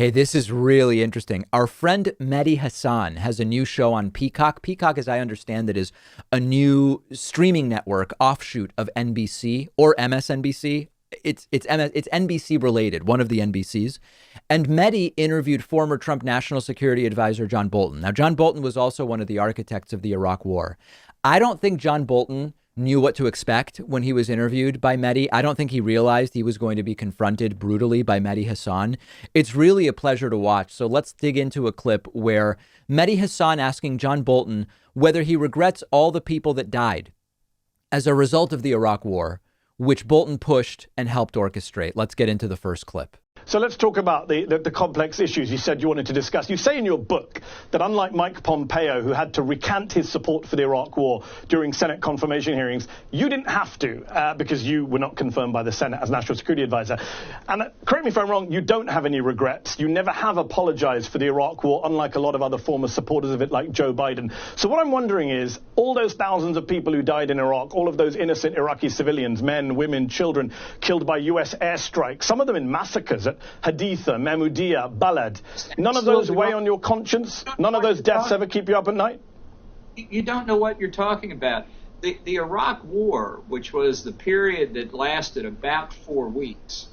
Hey, this is really interesting. Our friend Mehdi Hasan has a new show on Peacock. Peacock, as I understand it, is a new streaming network offshoot of NBC or MSNBC. It's NBC related, one of the NBCs. And Mehdi interviewed former Trump National Security Advisor John Bolton. Now, John Bolton was also one of the architects of the Iraq War. I don't think John Bolton knew what to expect when he was interviewed by Mehdi. I don't think he realized he was going to be confronted brutally by Mehdi Hasan. It's really a pleasure to watch. So let's dig into a clip where Mehdi Hasan asking John Bolton whether he regrets all the people that died as a result of the Iraq War, which Bolton pushed and helped orchestrate. Let's get into the first clip. So let's talk about the complex issues you said you wanted to discuss. You say in your book that unlike Mike Pompeo, who had to recant his support for the Iraq War during Senate confirmation hearings, you didn't have to because you were not confirmed by the Senate as National Security Advisor. And correct me if I'm wrong, you don't have any regrets. You never have apologized for the Iraq War, unlike a lot of other former supporters of it like Joe Biden. So what I'm wondering is, all those thousands of people who died in Iraq, all of those innocent Iraqi civilians, men, women, children, killed by U.S. airstrikes, some of them in massacres at Haditha, Mahmudiyah, Balad. None of those weigh on your conscience? None of those deaths ever keep you up at night? You don't know what you're talking about. The Iraq War, which was the period that lasted about 4 weeks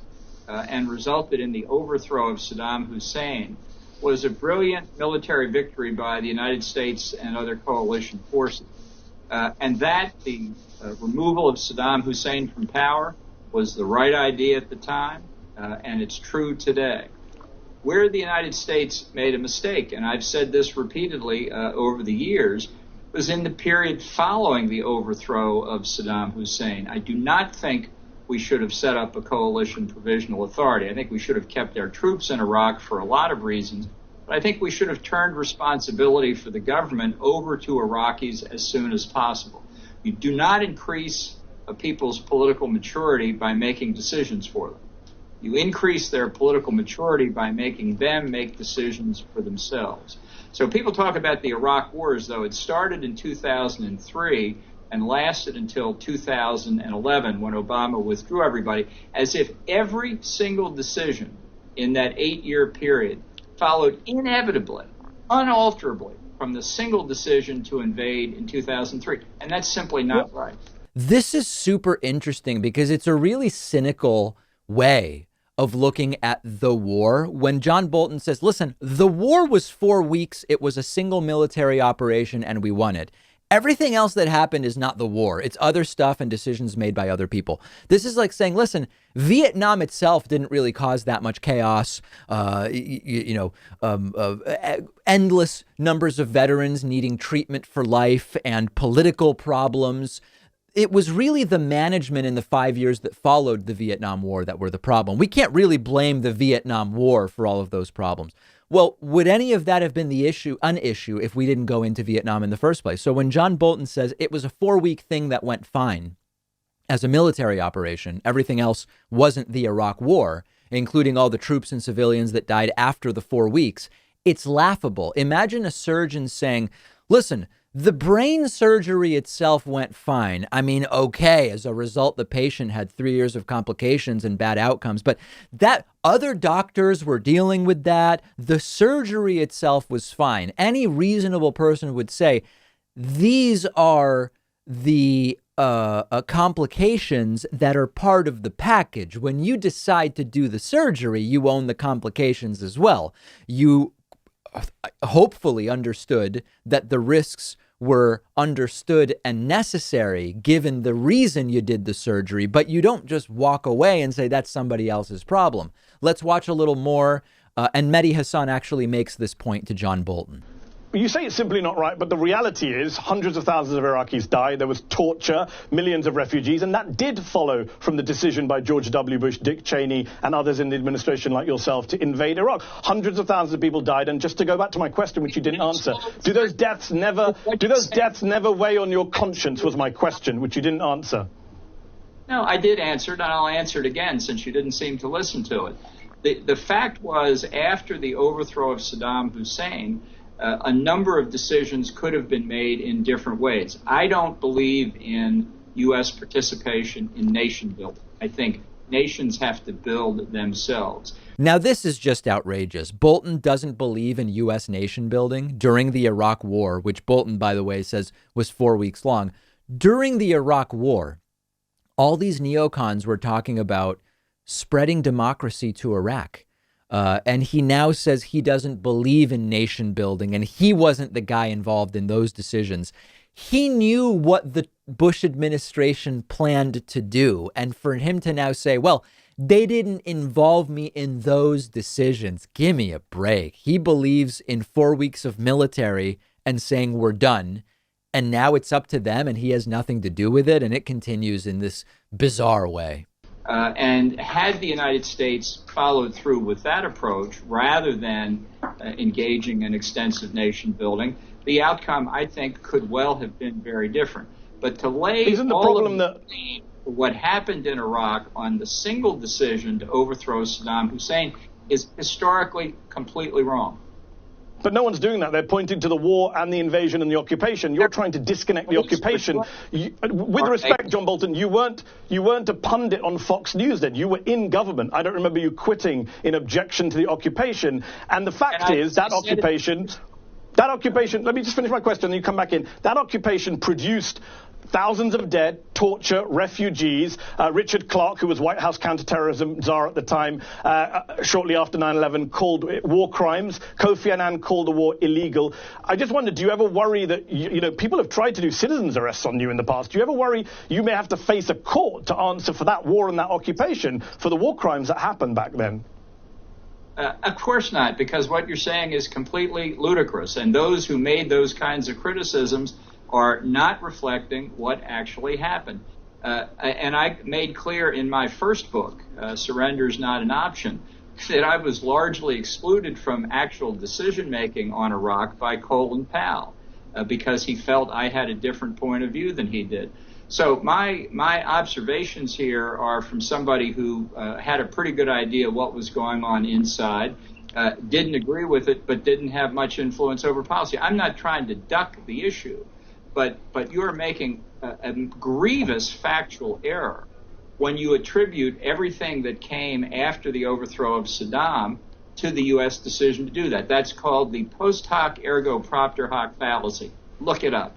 and resulted in the overthrow of Saddam Hussein, was a brilliant military victory by the United States and other coalition forces. And that, the removal of Saddam Hussein from power, was the right idea at the time. And it's true today. Where the United States made a mistake, and I've said this repeatedly over the years, was in the period following the overthrow of Saddam Hussein. I do not think we should have set up a coalition provisional authority. I think we should have kept our troops in Iraq for a lot of reasons, but I think we should have turned responsibility for the government over to Iraqis as soon as possible. You do not increase a people's political maturity by making decisions for them. You increase their political maturity by making them make decisions for themselves. So people talk about the Iraq War as though it started in 2003 and lasted until 2011 when Obama withdrew everybody, as if every single decision in that 8-year period followed inevitably, unalterably, from the single decision to invade in 2003. And that's simply not right. This is super interesting because it's a really cynical way of looking at the war when John Bolton says, listen, the war was 4 weeks. It was a single military operation and we won it. Everything else that happened is not the war. It's other stuff and decisions made by other people. This is like saying, listen, Vietnam itself didn't really cause that much chaos. Endless numbers of veterans needing treatment for life and political problems. It was really the management in the 5 years that followed the Vietnam War that were the problem. We can't really blame the Vietnam War for all of those problems. Well, would any of that have been an issue if we didn't go into Vietnam in the first place? So when John Bolton says it was a 4-week thing that went fine as a military operation, everything else wasn't the Iraq War, including all the troops and civilians that died after the 4 weeks, it's laughable. Imagine a surgeon saying, listen, the brain surgery itself went fine. I mean, okay, as a result, the patient had 3 years of complications and bad outcomes, but that other doctors were dealing with that. The surgery itself was fine. Any reasonable person would say these are the complications that are part of the package. When you decide to do the surgery, you own the complications as well. You hopefully understood that the risks were understood and necessary given the reason you did the surgery, but you don't just walk away and say that's somebody else's problem. Let's watch a little more. And Mehdi Hasan actually makes this point to John Bolton. You say it's simply not right, but the reality is hundreds of thousands of Iraqis died. There was torture, millions of refugees, and that did follow from the decision by George W. Bush, Dick Cheney, and others in the administration like yourself to invade Iraq. Hundreds of thousands of people died. And just to go back to my question, which you didn't answer, do those deaths never weigh on your conscience, was my question, which you didn't answer. No, I did answer it, and I'll answer it again since you didn't seem to listen to it. The fact was, after the overthrow of Saddam Hussein, a number of decisions could have been made in different ways. I don't believe in U.S. participation in nation building. I think nations have to build themselves. Now, this is just outrageous. Bolton doesn't believe in U.S. nation building during the Iraq War, which Bolton, by the way, says was 4 weeks long. During the Iraq War, all these neocons were talking about spreading democracy to Iraq. And he now says he doesn't believe in nation building, and he wasn't the guy involved in those decisions. He knew what the Bush administration planned to do. And for him to now say, well, they didn't involve me in those decisions. Give me a break. He believes in 4 weeks of military and saying we're done. And now it's up to them and he has nothing to do with it. And it continues in this bizarre way. And had the United States followed through with that approach rather than engaging in extensive nation building, the outcome, I think, could well have been very different. But to lay Isn't the all problem of that what happened in Iraq on the single decision to overthrow Saddam Hussein is historically completely wrong. But no one's doing that. They're pointing to the war and the invasion and the occupation. You're trying to disconnect the occupation. With respect, John Bolton, you weren't a pundit on Fox News then. You were in government. I don't remember you quitting in objection to the occupation. And the fact is that occupation, let me just finish my question and you come back in. That occupation produced thousands of dead, torture, refugees. Richard Clarke, who was White House counterterrorism czar at the time, shortly after 9/11, called it war crimes. Kofi Annan called the war illegal. I just wondered, do you ever worry that, you know, people have tried to do citizens arrests on you in the past. Do you ever worry you may have to face a court to answer for that war and that occupation, for the war crimes that happened back then? Of course not, because what you're saying is completely ludicrous. And those who made those kinds of criticisms are not reflecting what actually happened. And I made clear in my first book, Surrender is Not an Option, that I was largely excluded from actual decision-making on Iraq by Colin Powell because he felt I had a different point of view than he did. So my observations here are from somebody who had a pretty good idea what was going on inside, didn't agree with it, but didn't have much influence over policy. I'm not trying to duck the issue. But you're making a grievous factual error when you attribute everything that came after the overthrow of Saddam to the U.S. decision to do that. That's called the post hoc ergo propter hoc fallacy. Look it up.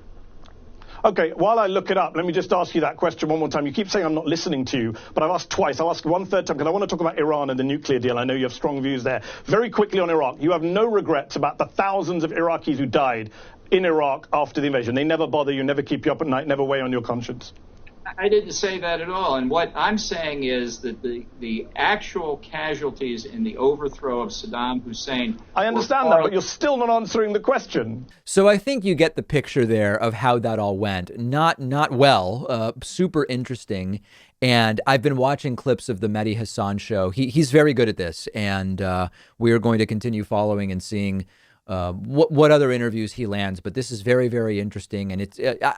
Okay, while I look it up, let me just ask you that question one more time. You keep saying I'm not listening to you, but I've asked twice. I'll ask one third time because I want to talk about Iran and the nuclear deal. I know you have strong views there. Very quickly on Iraq, you have no regrets about the thousands of Iraqis who died in Iraq after the invasion. They never bother you, never keep you up at night, never weigh on your conscience. I didn't say that at all. And what I'm saying is that the actual casualties in the overthrow of Saddam Hussein... I understand that, but you're still not answering the question. So I think you get the picture there of how that all went. Not well, super interesting. And I've been watching clips of the Mehdi Hasan show. He's very good at this. And we are going to continue following and seeing what other interviews he lands. But this is very, very interesting. And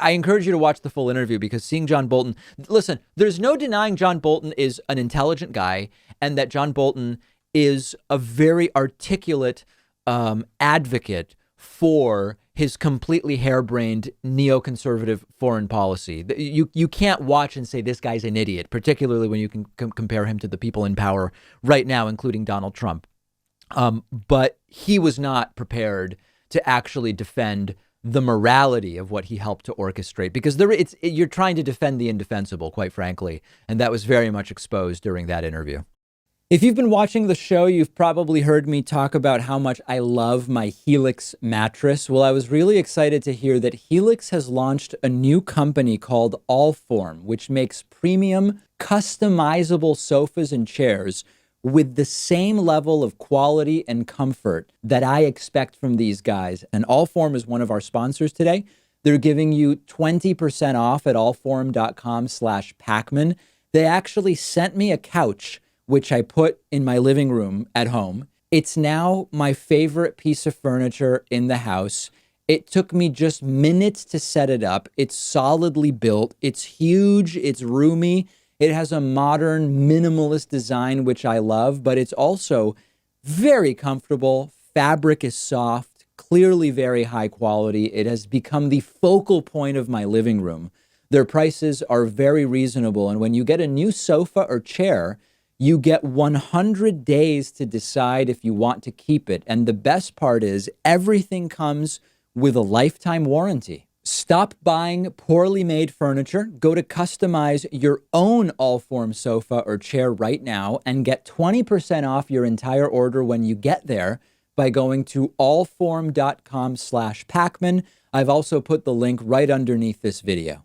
I encourage you to watch the full interview because seeing John Bolton, listen, there's no denying John Bolton is an intelligent guy and that John Bolton is a very articulate advocate for his completely harebrained neoconservative foreign policy. You can't watch and say this guy's an idiot, particularly when you can compare him to the people in power right now, including Donald Trump. But he was not prepared to actually defend the morality of what he helped to orchestrate, because you're trying to defend the indefensible, quite frankly. And that was very much exposed during that interview. If you've been watching the show, you've probably heard me talk about how much I love my Helix mattress. Well, I was really excited to hear that Helix has launched a new company called Allform, which makes premium, customizable sofas and chairs with the same level of quality and comfort that I expect from these guys. And Allform is one of our sponsors today. They're giving you 20% off at allform.com/Pakman. They actually sent me a couch, which I put in my living room at home. It's now my favorite piece of furniture in the house. It took me just minutes to set it up. It's solidly built. It's huge. It's roomy. It has a modern, minimalist design, which I love, but it's also very comfortable. Fabric is soft, clearly very high quality. It has become the focal point of my living room. Their prices are very reasonable. And when you get a new sofa or chair, you get 100 days to decide if you want to keep it. And the best part is everything comes with a lifetime warranty. Stop buying poorly made furniture. Go to customize your own Allform sofa or chair right now and get 20% off your entire order when you get there by going to allform.com/Pakman. I've also put the link right underneath this video.